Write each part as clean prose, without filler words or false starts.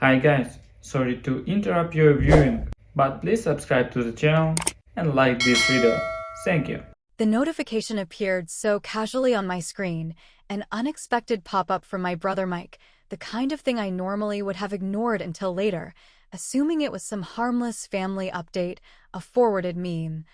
Hi guys, sorry to interrupt your viewing, but please subscribe to the channel and like this video. Thank you. The notification appeared so casually on my screen, an unexpected pop-up from my brother Mike, the kind of thing I normally would have ignored until later, assuming it was some harmless family update, a forwarded meme,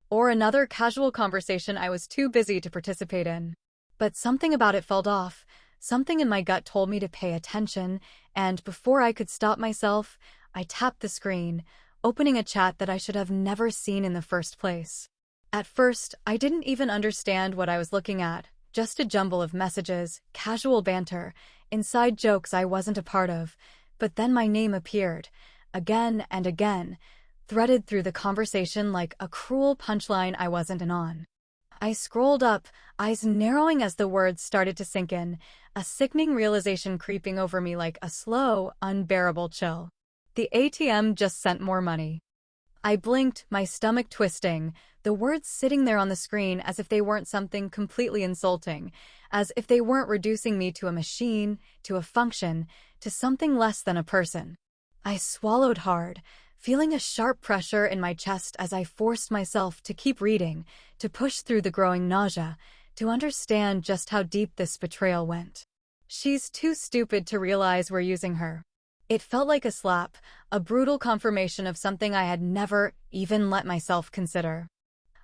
or another casual conversation I was too busy to participate in. But something about it felt off. Something in my gut told me to pay attention, and before I could stop myself, I tapped the screen, opening a chat that I should have never seen in the first place. At first, I didn't even understand what I was looking at, just a jumble of messages, casual banter, inside jokes I wasn't a part of. But then my name appeared, again and again, threaded through the conversation like a cruel punchline I wasn't in on. I scrolled up, eyes narrowing as the words started to sink in, a sickening realization creeping over me like a slow, unbearable chill. The ATM just sent more money. I blinked, my stomach twisting, the words sitting there on the screen as if they weren't something completely insulting, as if they weren't reducing me to a machine, to a function, to something less than a person. I swallowed hard, feeling a sharp pressure in my chest as I forced myself to keep reading, to push through the growing nausea, to understand just how deep this betrayal went. She's too stupid to realize we're using her. It felt like a slap, a brutal confirmation of something I had never even let myself consider.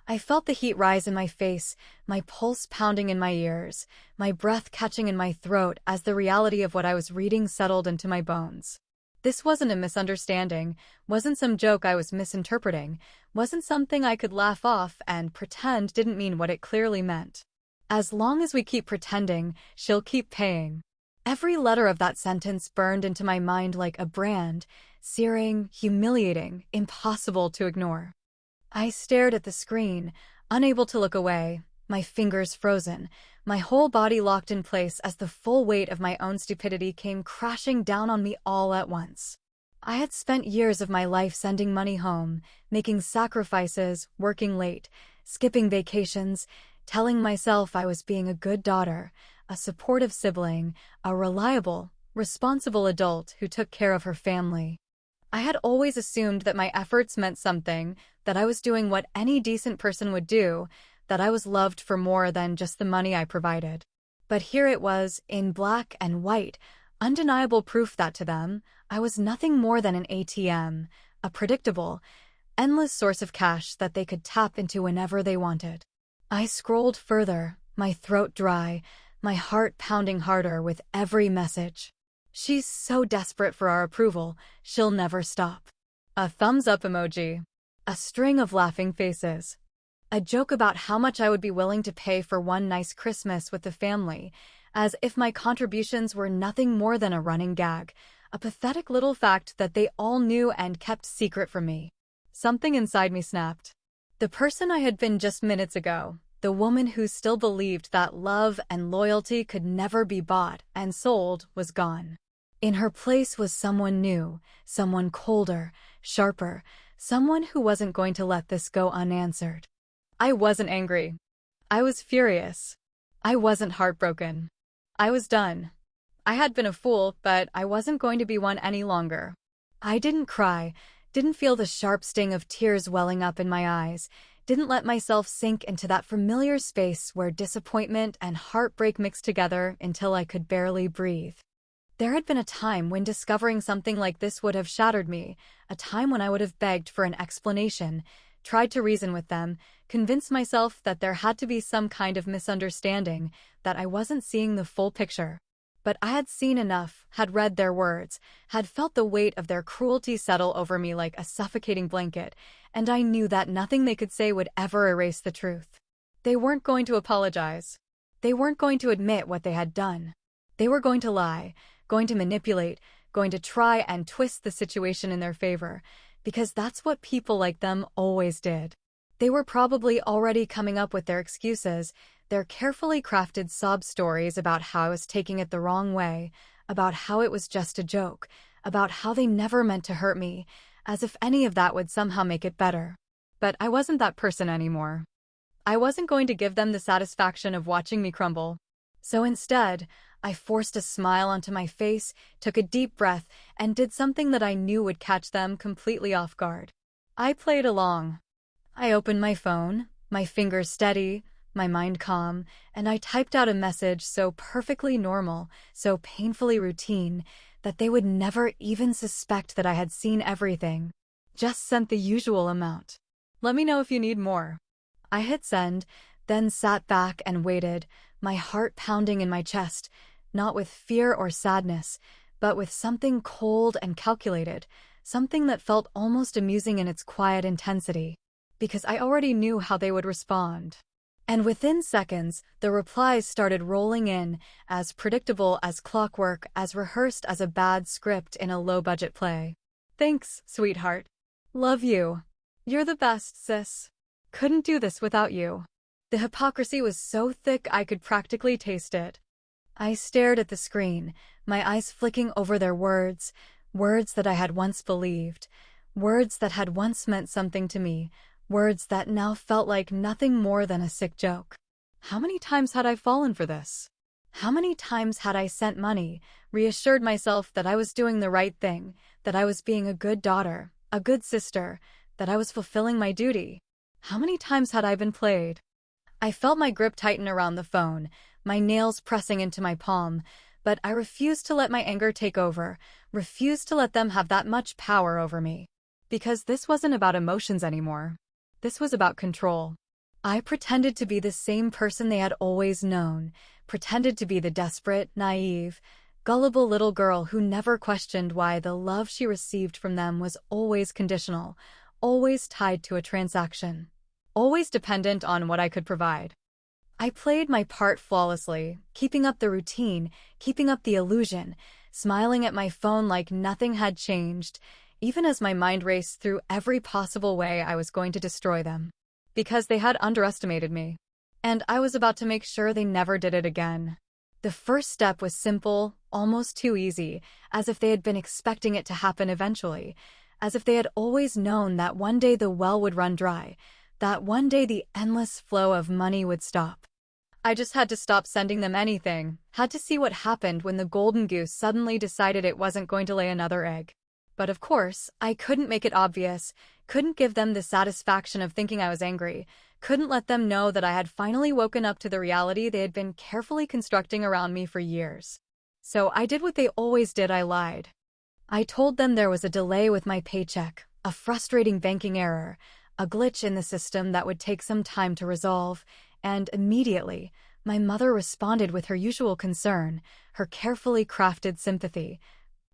I felt the heat rise in my face, my pulse pounding in my ears, my breath catching in my throat as the reality of what I was reading settled into my bones. This wasn't a misunderstanding, wasn't some joke I was misinterpreting, wasn't something I could laugh off and pretend didn't mean what it clearly meant. As long as we keep pretending, she'll keep paying. Every letter of that sentence burned into my mind like a brand, searing, humiliating, impossible to ignore. I stared at the screen, unable to look away, my fingers frozen, my whole body locked in place as the full weight of my own stupidity came crashing down on me all at once. I had spent years of my life sending money home, making sacrifices, working late, skipping vacations, telling myself I was being a good daughter, a supportive sibling, a reliable, responsible adult who took care of her family. I had always assumed that my efforts meant something, that I was doing what any decent person would do, that I was loved for more than just the money I provided. But here it was, in black and white, undeniable proof that to them, I was nothing more than an ATM, a predictable, endless source of cash that they could tap into whenever they wanted. I scrolled further, my throat dry, my heart pounding harder with every message. She's so desperate for our approval, she'll never stop. A thumbs up emoji. A string of laughing faces. A joke about how much I would be willing to pay for one nice Christmas with the family, as if my contributions were nothing more than a running gag, a pathetic little fact that they all knew and kept secret from me. Something inside me snapped. The person I had been just minutes ago, the woman who still believed that love and loyalty could never be bought and sold, was gone. In her place was someone new, someone colder, sharper, someone who wasn't going to let this go unanswered. I wasn't angry. I was furious. I wasn't heartbroken. I was done. I had been a fool, but I wasn't going to be one any longer. I didn't cry, didn't feel the sharp sting of tears welling up in my eyes, didn't let myself sink into that familiar space where disappointment and heartbreak mixed together until I could barely breathe. There had been a time when discovering something like this would have shattered me, a time when I would have begged for an explanation, tried to reason with them, convinced myself that there had to be some kind of misunderstanding, that I wasn't seeing the full picture. But I had seen enough, had read their words, had felt the weight of their cruelty settle over me like a suffocating blanket, and I knew that nothing they could say would ever erase the truth. They weren't going to apologize. They weren't going to admit what they had done. They were going to lie, going to manipulate, going to try and twist the situation in their favor, because that's what people like them always did. They were probably already coming up with their excuses, their carefully crafted sob stories about how I was taking it the wrong way, about how it was just a joke, about how they never meant to hurt me, as if any of that would somehow make it better. But I wasn't that person anymore. I wasn't going to give them the satisfaction of watching me crumble. So instead, I forced a smile onto my face, took a deep breath, and did something that I knew would catch them completely off guard. I played along. I opened my phone, my fingers steady, my mind calm, and I typed out a message so perfectly normal, so painfully routine, that they would never even suspect that I had seen everything. Just sent the usual amount. Let me know if you need more. I hit send, then sat back and waited, my heart pounding in my chest, not with fear or sadness, but with something cold and calculated, something that felt almost amusing in its quiet intensity, because I already knew how they would respond. And within seconds, the replies started rolling in, as predictable as clockwork, as rehearsed as a bad script in a low-budget play. Thanks, sweetheart. Love you. You're the best, sis. Couldn't do this without you. The hypocrisy was so thick I could practically taste it. I stared at the screen, my eyes flicking over their words, words that I had once believed, words that had once meant something to me, words that now felt like nothing more than a sick joke. How many times had I fallen for this? How many times had I sent money, reassured myself that I was doing the right thing, that I was being a good daughter, a good sister, that I was fulfilling my duty? How many times had I been played? I felt my grip tighten around the phone, my nails pressing into my palm, but I refused to let my anger take over, refused to let them have that much power over me. Because this wasn't about emotions anymore. This was about control. I pretended to be the same person they had always known, pretended to be the desperate, naive, gullible little girl who never questioned why the love she received from them was always conditional, always tied to a transaction, always dependent on what I could provide. I played my part flawlessly, keeping up the routine, keeping up the illusion, smiling at my phone like nothing had changed, even as my mind raced through every possible way I was going to destroy them. Because they had underestimated me. And I was about to make sure they never did it again. The first step was simple, almost too easy, as if they had been expecting it to happen eventually, as if they had always known that one day the well would run dry, that one day the endless flow of money would stop. I just had to stop sending them anything, had to see what happened when the golden goose suddenly decided it wasn't going to lay another egg. But of course, I couldn't make it obvious, couldn't give them the satisfaction of thinking I was angry, couldn't let them know that I had finally woken up to the reality they had been carefully constructing around me for years. So I did what they always did. I lied. I told them there was a delay with my paycheck, a frustrating banking error, a glitch in the system that would take some time to resolve, and immediately, my mother responded with her usual concern, her carefully crafted sympathy,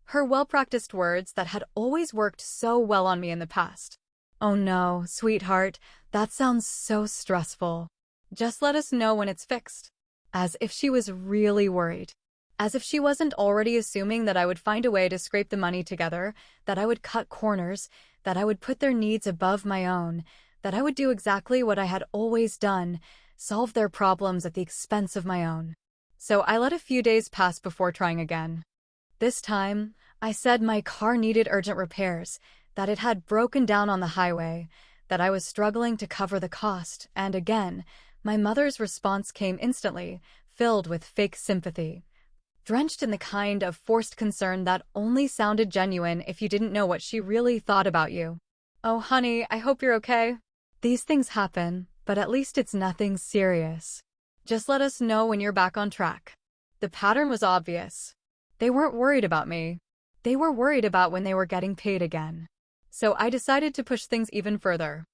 her well-practiced words that had always worked so well on me in the past. Oh no, sweetheart, that sounds so stressful. Just let us know when it's fixed. As if she was really worried. As if she wasn't already assuming that I would find a way to scrape the money together, that I would cut corners, that I would put their needs above my own, that I would do exactly what I had always done, solve their problems at the expense of my own. So I let a few days pass before trying again. This time, I said my car needed urgent repairs, that it had broken down on the highway, that I was struggling to cover the cost, and again, my mother's response came instantly, filled with fake sympathy, drenched in the kind of forced concern that only sounded genuine if you didn't know what she really thought about you. Oh honey, I hope you're okay. These things happen, but at least it's nothing serious. Just let us know when you're back on track. The pattern was obvious. They weren't worried about me. They were worried about when they were getting paid again. So I decided to push things even further.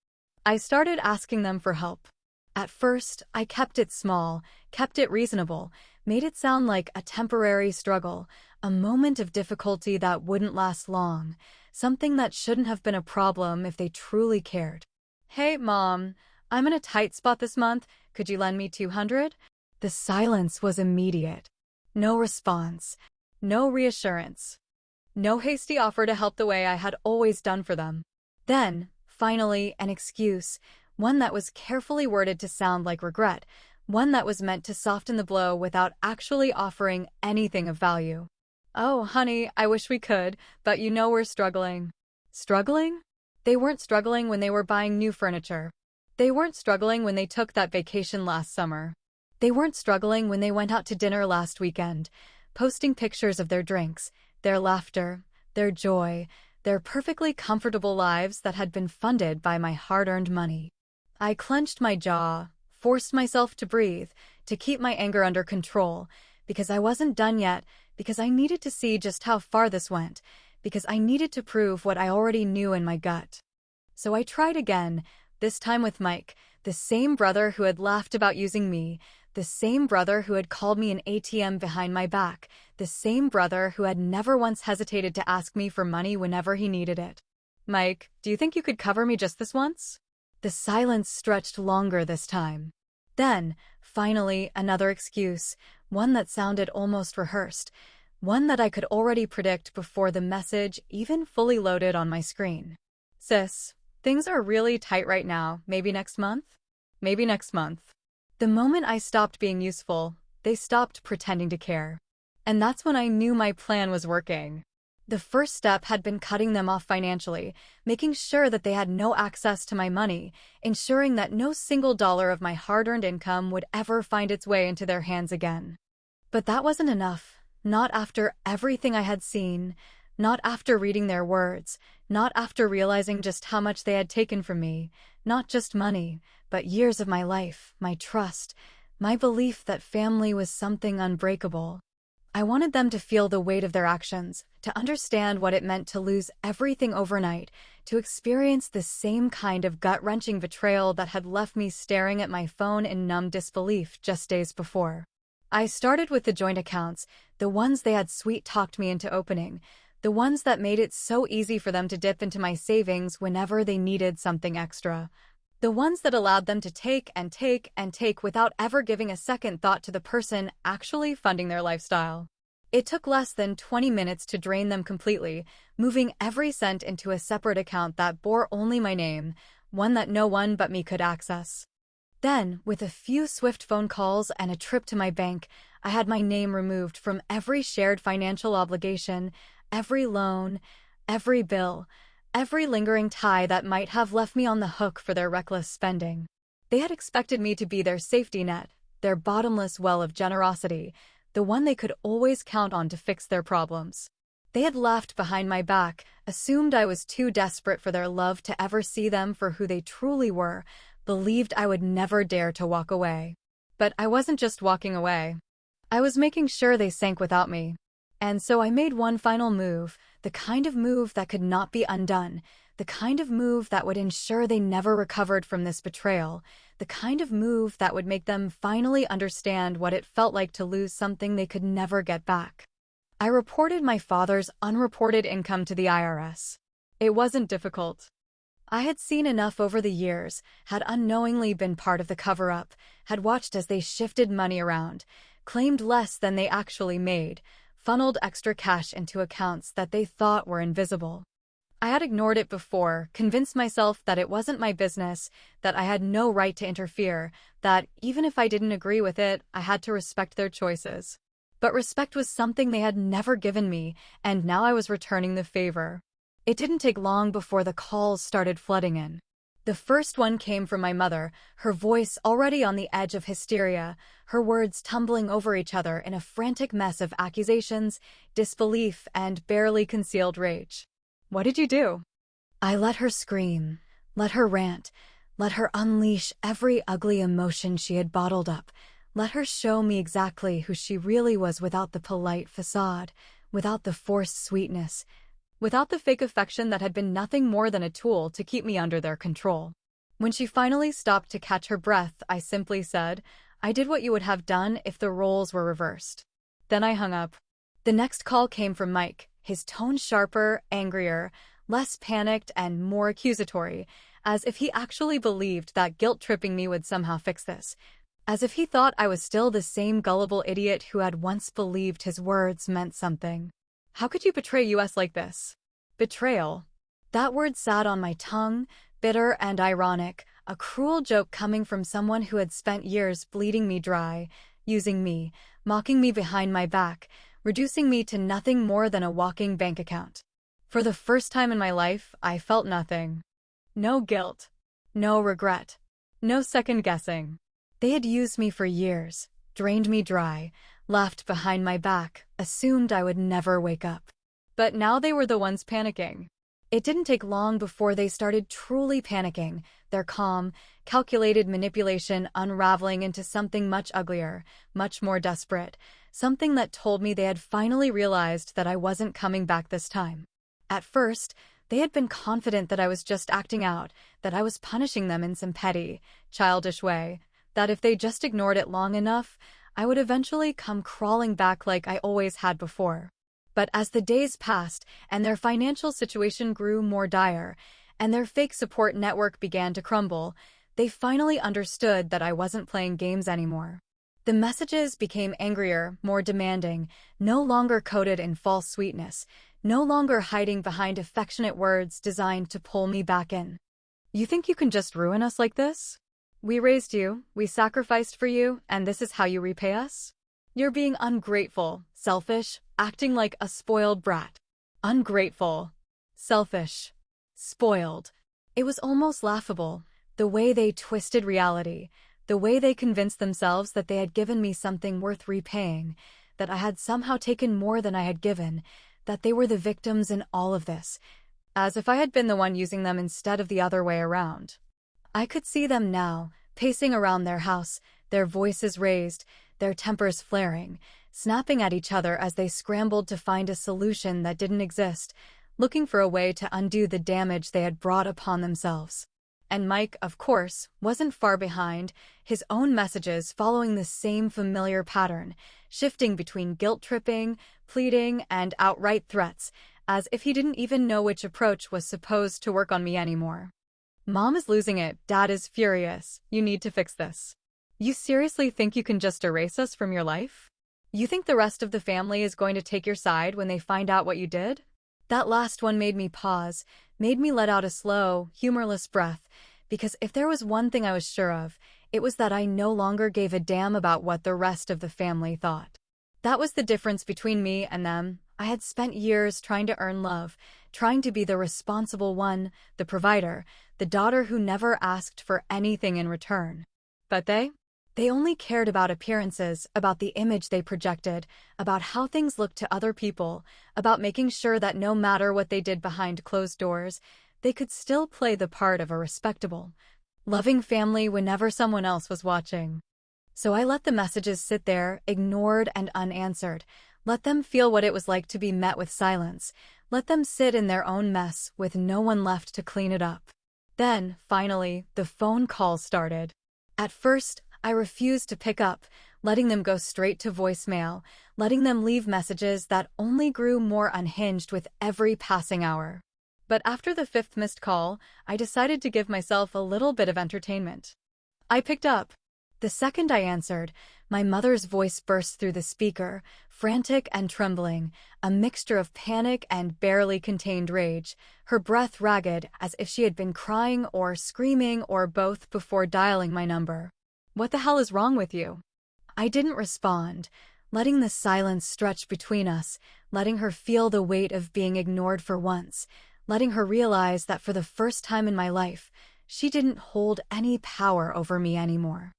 I started asking them for help. At first, I kept it small, kept it reasonable, made it sound like a temporary struggle, a moment of difficulty that wouldn't last long, something that shouldn't have been a problem if they truly cared. Hey, Mom, I'm in a tight spot this month. Could you lend me $200? The silence was immediate. No response. No reassurance. No hasty offer to help the way I had always done for them. Then, finally, an excuse, one that was carefully worded to sound like regret, one that was meant to soften the blow without actually offering anything of value. Oh, honey, I wish we could, but you know we're struggling. Struggling? They weren't struggling when they were buying new furniture. They weren't struggling when they took that vacation last summer. They weren't struggling when they went out to dinner last weekend, posting pictures of their drinks, their laughter, their joy, their perfectly comfortable lives that had been funded by my hard-earned money. I clenched my jaw, forced myself to breathe, to keep my anger under control, because I wasn't done yet, because I needed to see just how far this went, because I needed to prove what I already knew in my gut. So I tried again, this time with Mike, the same brother who had laughed about using me, the same brother who had called me an ATM behind my back, the same brother who had never once hesitated to ask me for money whenever he needed it. Mike, do you think you could cover me just this once? The silence stretched longer this time. Then, finally, another excuse, one that sounded almost rehearsed, one that I could already predict before the message even fully loaded on my screen. Sis, things are really tight right now, maybe next month? Maybe next month. The moment I stopped being useful, they stopped pretending to care. And that's when I knew my plan was working. The first step had been cutting them off financially, making sure that they had no access to my money, ensuring that no single dollar of my hard-earned income would ever find its way into their hands again. But that wasn't enough, not after everything I had seen, not after reading their words, not after realizing just how much they had taken from me, not just money, but years of my life, my trust, my belief that family was something unbreakable. I wanted them to feel the weight of their actions, to understand what it meant to lose everything overnight, to experience the same kind of gut-wrenching betrayal that had left me staring at my phone in numb disbelief just days before. I started with the joint accounts, the ones they had sweet-talked me into opening, the ones that made it so easy for them to dip into my savings whenever they needed something extra. The ones that allowed them to take and take and take without ever giving a second thought to the person actually funding their lifestyle. It took less than 20 minutes to drain them completely, moving every cent into a separate account that bore only my name, one that no one but me could access. Then, with a few swift phone calls and a trip to my bank, I had my name removed from every shared financial obligation, every loan, every bill, every lingering tie that might have left me on the hook for their reckless spending. They had expected me to be their safety net, their bottomless well of generosity, the one they could always count on to fix their problems. They had laughed behind my back, assumed I was too desperate for their love to ever see them for who they truly were, believed I would never dare to walk away. But I wasn't just walking away. I was making sure they sank without me. And so I made one final move, the kind of move that could not be undone, the kind of move that would ensure they never recovered from this betrayal, the kind of move that would make them finally understand what it felt like to lose something they could never get back. I reported my father's unreported income to the IRS. It wasn't difficult. I had seen enough over the years, had unknowingly been part of the cover-up, had watched as they shifted money around, claimed less than they actually made, funneled extra cash into accounts that they thought were invisible. I had ignored it before, convinced myself that it wasn't my business, that I had no right to interfere, that even if I didn't agree with it, I had to respect their choices. But respect was something they had never given me, and now I was returning the favor. It didn't take long before the calls started flooding in. The first one came from my mother, her voice already on the edge of hysteria, her words tumbling over each other in a frantic mess of accusations, disbelief, and barely concealed rage. "What did you do?" I let her scream, let her rant, let her unleash every ugly emotion she had bottled up, let her show me exactly who she really was without the polite facade, without the forced sweetness, without the fake affection that had been nothing more than a tool to keep me under their control. When she finally stopped to catch her breath, I simply said, "I did what you would have done if the roles were reversed." Then I hung up. The next call came from Mike, his tone sharper, angrier, less panicked, and more accusatory, as if he actually believed that guilt-tripping me would somehow fix this, as if he thought I was still the same gullible idiot who had once believed his words meant something. How could you betray us like this? Betrayal. That word sat on my tongue, bitter and ironic, a cruel joke coming from someone who had spent years bleeding me dry, using me, mocking me behind my back, reducing me to nothing more than a walking bank account. For the first time in my life, I felt nothing. No guilt. No regret. No second guessing. They had used me for years, drained me dry, laughed behind my back, assumed I would never wake up. But now they were the ones panicking. It didn't take long before they started truly panicking, their calm, calculated manipulation unraveling into something much uglier, much more desperate, something that told me they had finally realized that I wasn't coming back this time. At first, they had been confident that I was just acting out, that I was punishing them in some petty, childish way, that if they just ignored it long enough, I would eventually come crawling back like I always had before. But as the days passed and their financial situation grew more dire, and their fake support network began to crumble, they finally understood that I wasn't playing games anymore. The messages became angrier, more demanding, no longer coded in false sweetness, no longer hiding behind affectionate words designed to pull me back in. You think you can just ruin us like this? We raised you, we sacrificed for you, and this is how you repay us? You're being ungrateful, selfish, acting like a spoiled brat. Ungrateful, selfish, spoiled. It was almost laughable, the way they twisted reality, the way they convinced themselves that they had given me something worth repaying, that I had somehow taken more than I had given, that they were the victims in all of this, as if I had been the one using them instead of the other way around. I could see them now, pacing around their house, their voices raised, their tempers flaring, snapping at each other as they scrambled to find a solution that didn't exist, looking for a way to undo the damage they had brought upon themselves. And Mike, of course, wasn't far behind, his own messages following the same familiar pattern, shifting between guilt-tripping, pleading, and outright threats, as if he didn't even know which approach was supposed to work on me anymore. Mom is losing it, Dad is furious, you need to fix this. You seriously think you can just erase us from your life? You think the rest of the family is going to take your side when they find out what you did? That last one made me pause, made me let out a slow, humorless breath, because if there was one thing I was sure of, it was that I no longer gave a damn about what the rest of the family thought. That was the difference between me and them. I had spent years trying to earn love, trying to be the responsible one, the provider, the daughter who never asked for anything in return. But they only cared about appearances, about the image they projected, about how things looked to other people, about making sure that no matter what they did behind closed doors, they could still play the part of a respectable, loving family whenever someone else was watching. So I let the messages sit there, ignored and unanswered, let them feel what it was like to be met with silence, let them sit in their own mess with no one left to clean it up. Then, finally, the phone calls started. At first, I refused to pick up, letting them go straight to voicemail, letting them leave messages that only grew more unhinged with every passing hour. But after the fifth missed call, I decided to give myself a little bit of entertainment. I picked up. The second I answered, my mother's voice burst through the speaker, frantic and trembling, a mixture of panic and barely contained rage, her breath ragged as if she had been crying or screaming or both before dialing my number. What the hell is wrong with you? I didn't respond, letting the silence stretch between us, letting her feel the weight of being ignored for once, letting her realize that for the first time in my life, she didn't hold any power over me anymore.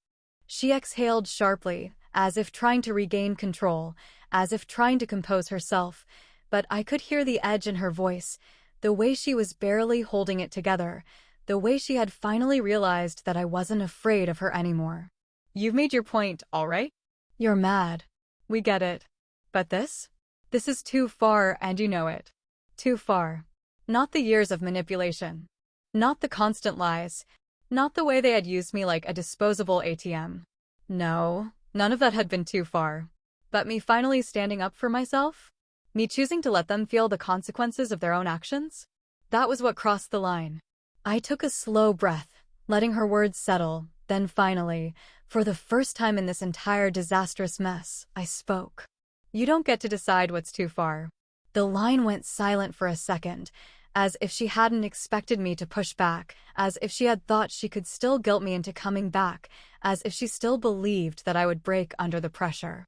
She exhaled sharply, as if trying to regain control, as if trying to compose herself, but I could hear the edge in her voice, the way she was barely holding it together, the way she had finally realized that I wasn't afraid of her anymore. You've made your point, all right? You're mad. We get it. But this? This is too far and you know it. Too far. Not the years of manipulation. Not the constant lies. Not the way they had used me like a disposable ATM. No, none of that had been too far. But me finally standing up for myself? Me choosing to let them feel the consequences of their own actions? That was what crossed the line. I took a slow breath, letting her words settle, then finally, for the first time in this entire disastrous mess, I spoke. You don't get to decide what's too far. The line went silent for a second, as if she hadn't expected me to push back, as if she had thought she could still guilt me into coming back, as if she still believed that I would break under the pressure.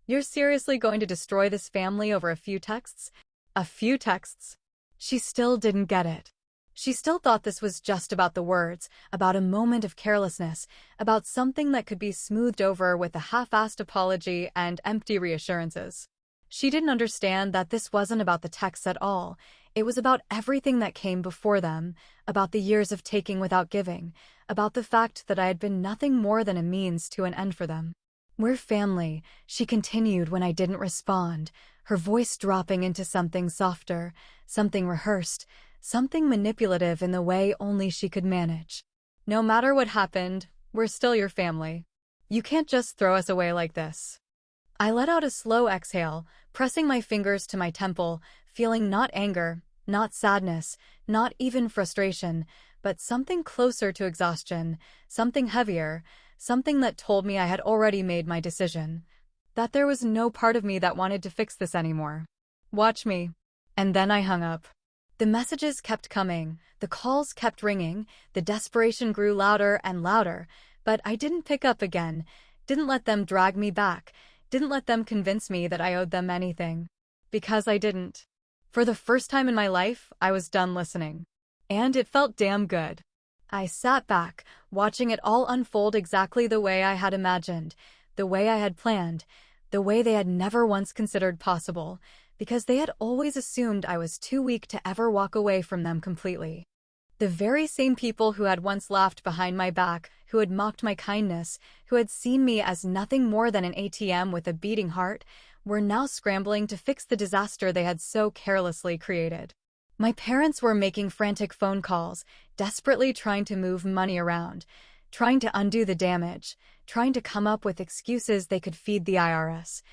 You're seriously going to destroy this family over a few texts? A few texts? She still didn't get it. She still thought this was just about the words, about a moment of carelessness, about something that could be smoothed over with a half-assed apology and empty reassurances. She didn't understand that this wasn't about the texts at all. It was about everything that came before them, about the years of taking without giving, about the fact that I had been nothing more than a means to an end for them. "We're family," she continued when I didn't respond, her voice dropping into something softer, something rehearsed, something manipulative in the way only she could manage. "No matter what happened, we're still your family. You can't just throw us away like this." I let out a slow exhale, pressing my fingers to my temple, feeling not anger, not sadness, not even frustration, but something closer to exhaustion, something heavier, something that told me I had already made my decision. That there was no part of me that wanted to fix this anymore. "Watch me." And then I hung up. The messages kept coming, the calls kept ringing, the desperation grew louder and louder, but I didn't pick up again, didn't let them drag me back, didn't let them convince me that I owed them anything. Because I didn't. For the first time in my life, I was done listening. And it felt damn good. I sat back, watching it all unfold exactly the way I had imagined, the way I had planned, the way they had never once considered possible, because they had always assumed I was too weak to ever walk away from them completely. The very same people who had once laughed behind my back, who had mocked my kindness, who had seen me as nothing more than an ATM with a beating heart, were now scrambling to fix the disaster they had so carelessly created. My parents were making frantic phone calls, desperately trying to move money around, trying to undo the damage, trying to come up with excuses they could feed the IRS,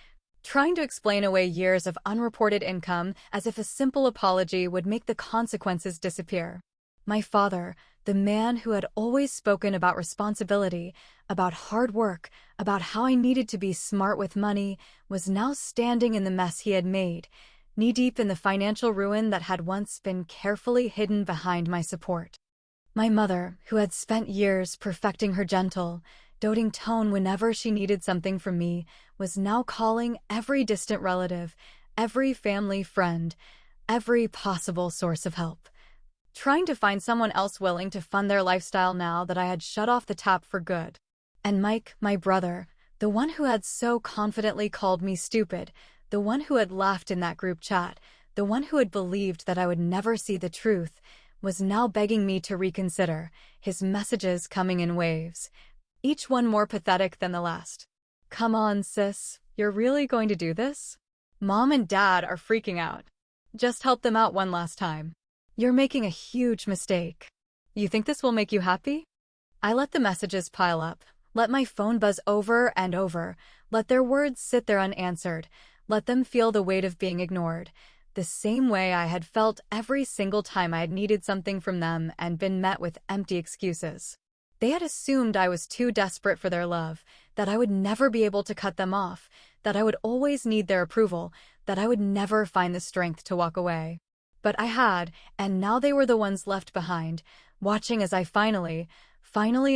trying to explain away years of unreported income as if a simple apology would make the consequences disappear. My father, the man who had always spoken about responsibility, about hard work, about how I needed to be smart with money, was now standing in the mess he had made, knee-deep in the financial ruin that had once been carefully hidden behind my support. My mother, who had spent years perfecting her gentle, doting tone whenever she needed something from me, was now calling every distant relative, every family friend, every possible source of help, trying to find someone else willing to fund their lifestyle now that I had shut off the tap for good. And Mike, my brother, the one who had so confidently called me stupid, the one who had laughed in that group chat, the one who had believed that I would never see the truth, was now begging me to reconsider, his messages coming in waves, each one more pathetic than the last. "Come on, sis, you're really going to do this? Mom and Dad are freaking out. Just help them out one last time. You're making a huge mistake. You think this will make you happy?" I let the messages pile up, let my phone buzz over and over, let their words sit there unanswered, let them feel the weight of being ignored, the same way I had felt every single time I had needed something from them and been met with empty excuses. They had assumed I was too desperate for their love, that I would never be able to cut them off, that I would always need their approval, that I would never find the strength to walk away. But I had, and now they were the ones left behind, watching as I finally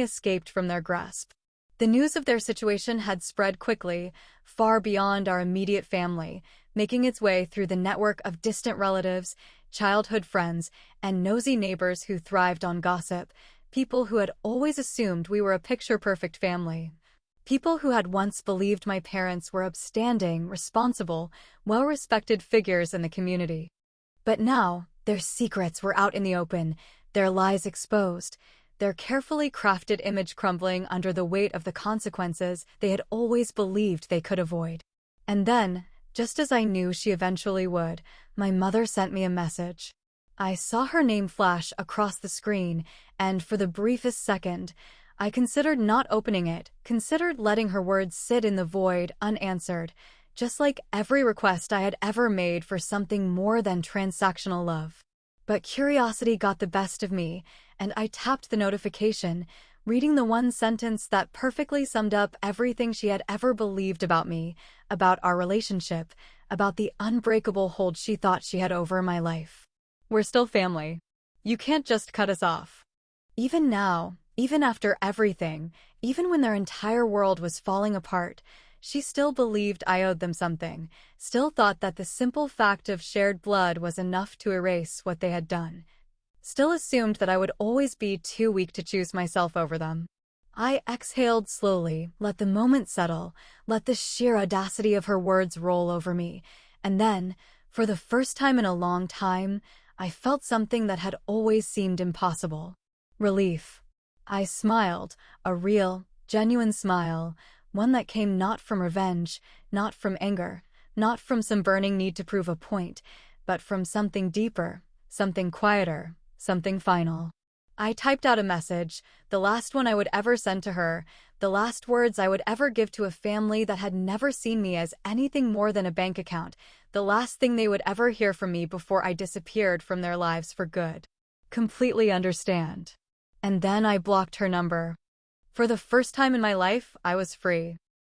escaped from their grasp. The news of their situation had spread quickly, far beyond our immediate family, making its way through the network of distant relatives, childhood friends, and nosy neighbors who thrived on gossip, people who had always assumed we were a picture-perfect family. People who had once believed my parents were upstanding, responsible, well-respected figures in the community. But now, their secrets were out in the open, their lies exposed, their carefully crafted image crumbling under the weight of the consequences they had always believed they could avoid. And then, just as I knew she eventually would, my mother sent me a message. I saw her name flash across the screen, and for the briefest second, I considered not opening it, considered letting her words sit in the void unanswered, just like every request I had ever made for something more than transactional love. But curiosity got the best of me, and I tapped the notification, reading the one sentence that perfectly summed up everything she had ever believed about me, about our relationship, about the unbreakable hold she thought she had over my life. "We're still family. You can't just cut us off." Even now, even after everything, even when their entire world was falling apart, she still believed I owed them something, still thought that the simple fact of shared blood was enough to erase what they had done. still assumed that I would always be too weak to choose myself over them. I exhaled slowly, let the moment settle, let the sheer audacity of her words roll over me, and then, for the first time in a long time, I felt something that had always seemed impossible. Relief. I smiled, a real, genuine smile, one that came not from revenge, not from anger, not from some burning need to prove a point, but from something deeper, something quieter, something final. I typed out a message, the last one I would ever send to her, the last words I would ever give to a family that had never seen me as anything more than a bank account, the last thing they would ever hear from me before I disappeared from their lives for good. Completely understand. And then I blocked her number. For the first time in my life, I was free.